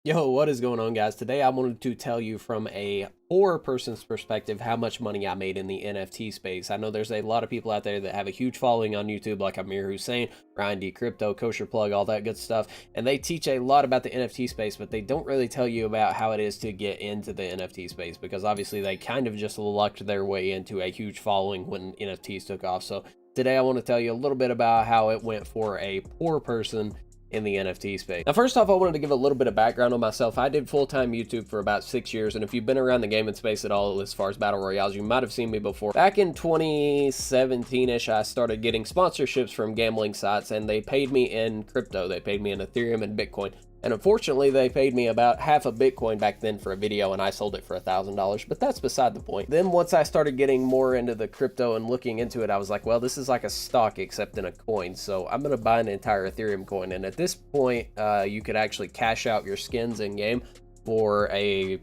Yo, what is going on, guys? Today I wanted to tell you from a poor person's perspective how much money I made in the NFT space. I know there's a lot of people out there that have a huge following on YouTube, like Amir Hussein, Ryan D. Crypto, Kosher Plug, all that good stuff, and they teach a lot about the NFT space, but they don't really tell you about how it is to get into the NFT space, because obviously they kind of just lucked their way into a huge following when NFTs took off. So today I want to tell you a little bit about how it went for a poor person in the NFT space. Now, first off, I wanted to give a little bit of background on myself. I did full-time YouTube for about 6 years, and if you've been around the gaming space at all as far as battle royales, you might have seen me before. Back in 2017-ish, I started getting sponsorships from gambling sites, and they paid me in crypto. They paid me in Ethereum and Bitcoin. And unfortunately, they paid me about half a Bitcoin back then for a video, and I sold it for $1,000, but that's beside the point. Then once I started getting more into the crypto and looking into it, I was like, well, this is like a stock except in a coin, so I'm going to buy an entire Ethereum coin. And at this point, you could actually cash out your skins in-game for a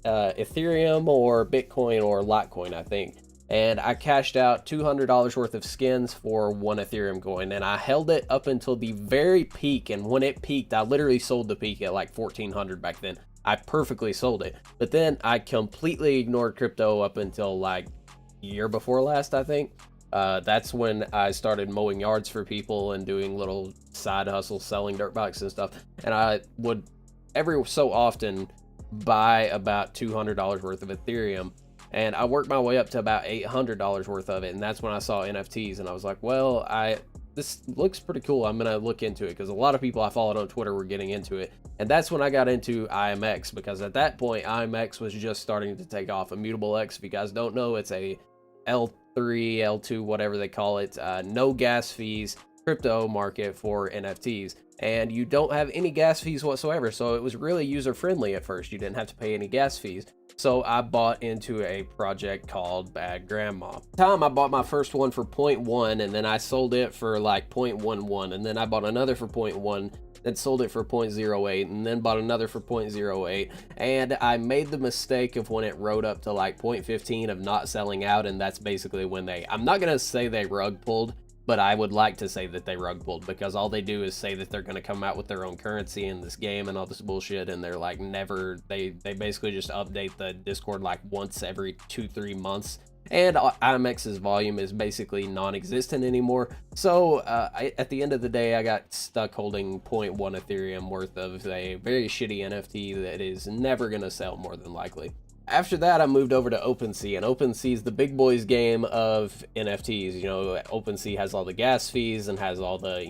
Ethereum or Bitcoin or Litecoin, I think. And I cashed out $200 worth of skins for one Ethereum coin, and I held it up until the very peak. And when it peaked, I literally sold the peak at like 1400 back then. I perfectly sold it, but then I completely ignored crypto up until like year before last, I think. That's when I started mowing yards for people and doing little side hustles, selling dirt bikes and stuff. And I would every so often buy about $200 worth of Ethereum, and I worked my way up to about $800 worth of it. And that's when I saw NFTs, and I was like, well, this looks pretty cool. I'm gonna look into it, because a lot of people I followed on Twitter were getting into it. And that's when I got into IMX, because at that point IMX was just starting to take off. Immutable X, if you guys don't know, it's a L3, L2, whatever they call it, no gas fees crypto market for NFTs, and you don't have any gas fees whatsoever. So it was really user friendly at first. You didn't have to pay any gas fees. So I bought into a project called Bad Grandma. At the time I bought my first one for 0.1, and then I sold it for like 0.11, and then I bought another for 0.1, then sold it for 0.08, and then bought another for 0.08. And I made the mistake of when it rode up to like 0.15 of not selling out, and that's basically when I'm not gonna say they rug pulled, but I would like to say that they rug pulled, because all they do is say that they're going to come out with their own currency in this game and all this bullshit, and they're like they basically just update the Discord like once every 2-3 months, and IMX's volume is basically non-existent anymore. So at the end of the day, I got stuck holding 0.1 Ethereum worth of a very shitty NFT that is never going to sell, more than likely. After that, I moved over to OpenSea, and OpenSea is the big boys game of NFTs. You know, OpenSea has all the gas fees and has all the,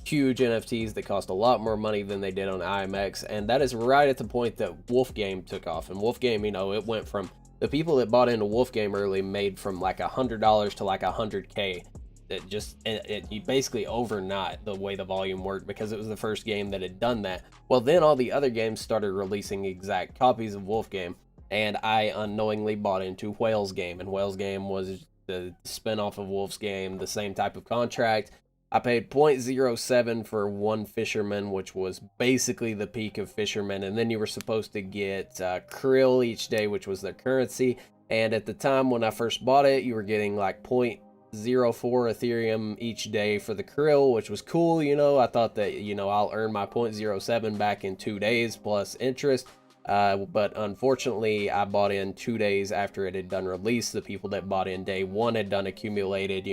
huge NFTs that cost a lot more money than they did on IMX. And that is right at the point that Wolf Game took off. And Wolf Game, it went from the people that bought into Wolf Game early made from like $100 to like 100K. It basically overnight, the way the volume worked, because it was the first game that had done that. Well, then all the other games started releasing exact copies of Wolf Game, and I unknowingly bought into Whale's Game, and Whale's Game was the spinoff of Wolf's Game, the same type of contract. I paid 0.07 for one fisherman, which was basically the peak of fishermen, and then you were supposed to get krill each day, which was their currency. And at the time when I first bought it, you were getting like 0.04 Ethereum each day for the krill, which was cool. I thought that, I'll earn my 0.07 back in 2 days plus interest. But unfortunately, I bought in 2 days after it had done release. The people that bought in day one had done accumulated,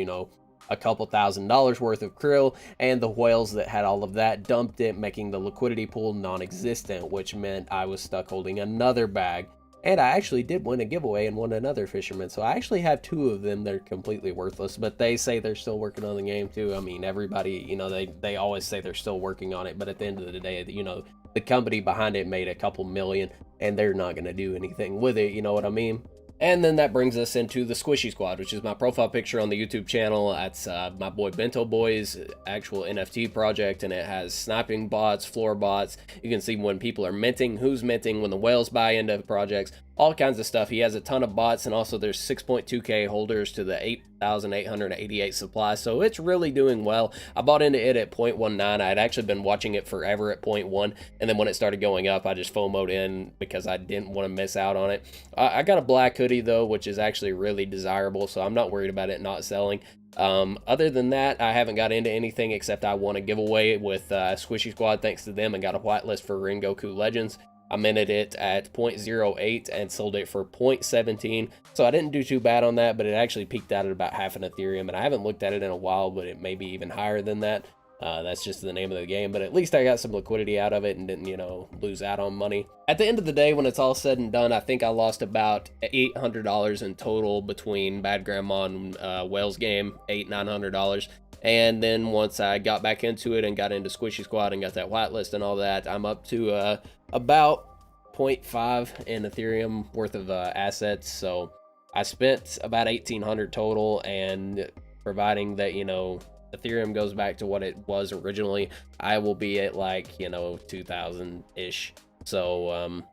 a couple $1,000s worth of krill, and the whales that had all of that dumped it, making the liquidity pool non-existent, which meant I was stuck holding another bag. And I actually did win a giveaway and won another fisherman, so I actually have 2 of them. They're completely worthless, but they say they're still working on the game too. I mean, everybody, they always say they're still working on it, but at the end of the day, the company behind it made a couple million, and they're not going to do anything with it, you know what I mean? And then that brings us into the Squishy Squad, which is my profile picture on the YouTube channel. That's my boy Bento Boy's actual NFT project, and it has sniping bots, floor bots. You can see when people are minting, who's minting, when the whales buy into projects, all kinds of stuff. He has a ton of bots, and also there's 6.2k holders to the 8,888 supply, so it's really doing well. I bought into it at 0.19. I had actually been watching it forever at 0.1, and then when it started going up, I just FOMO'd in because I didn't want to miss out on it. I got a black hoodie hoodie though, which is actually really desirable, so I'm not worried about it not selling. Other than that, I haven't got into anything except I won a giveaway with Squishy Squad thanks to them, and got a whitelist for Rengoku Legends. I minted it at 0.08 and sold it for 0.17, so I didn't do too bad on that, but it actually peaked out at about half an Ethereum, and I haven't looked at it in a while, but it may be even higher than that. That's just the name of the game, but at least I got some liquidity out of it and didn't, you know, lose out on money. At the end of the day, when it's all said and done, I think I lost about $800 in total between Bad Grandma and Whale's game, $900. And then once I got back into it and got into Squishy Squad and got that whitelist and all that, I'm up to about 0.5 in Ethereum worth of assets. So I spent about 1,800 total, and providing that, you know, Ethereum goes back to what it was originally, I will be at like, you know, 2,000-ish. So,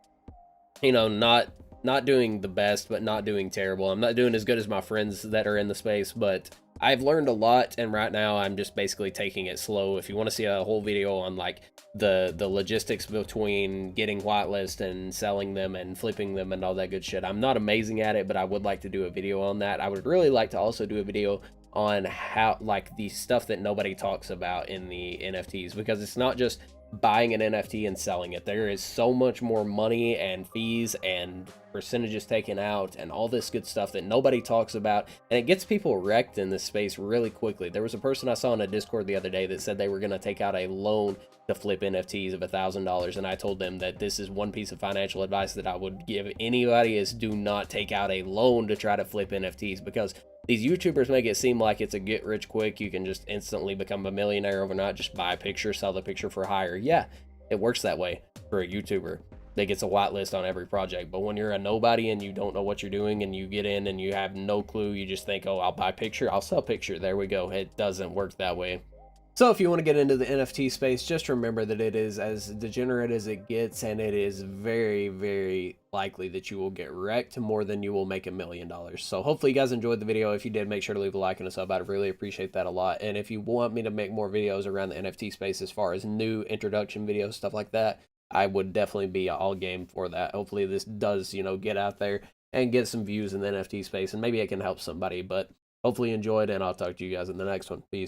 you know, not doing the best, but not doing terrible. I'm not doing as good as my friends that are in the space, but I've learned a lot, and right now I'm just basically taking it slow. If you want to see a whole video on like the logistics between getting whitelist and selling them and flipping them and all that good shit, I'm not amazing at it, but I would like to do a video on that. I would really like to also do a video on how, like, the stuff that nobody talks about in the NFTs, because it's not just buying an NFT and selling it. There is so much more money and fees and percentages taken out and all this good stuff that nobody talks about, and it gets people wrecked in this space really quickly. There was a person I saw in a Discord the other day that said they were going to take out a loan to flip NFTs of $1,000, and I told them that this is one piece of financial advice that I would give anybody, is do not take out a loan to try to flip NFTs, because these YouTubers make it seem like it's a get rich quick, you can just instantly become a millionaire overnight, just buy a picture, sell the picture for higher. Yeah, it works that way for a YouTuber that gets a whitelist on every project. But when you're a nobody and you don't know what you're doing and you get in and you have no clue, you just think, oh, I'll buy picture, I'll sell picture. There we go. It doesn't work that way. So if you want to get into the NFT space, just remember that it is as degenerate as it gets, and it is very, very likely that you will get wrecked more than you will make $1 million. So hopefully you guys enjoyed the video. If you did, make sure to leave a like and a sub. I'd really appreciate that a lot. And if you want me to make more videos around the NFT space as far as new introduction videos, stuff like that, I would definitely be all game for that. Hopefully this does, you know, get out there and get some views in the NFT space, and maybe it can help somebody. But hopefully you enjoyed, and I'll talk to you guys in the next one. Peace.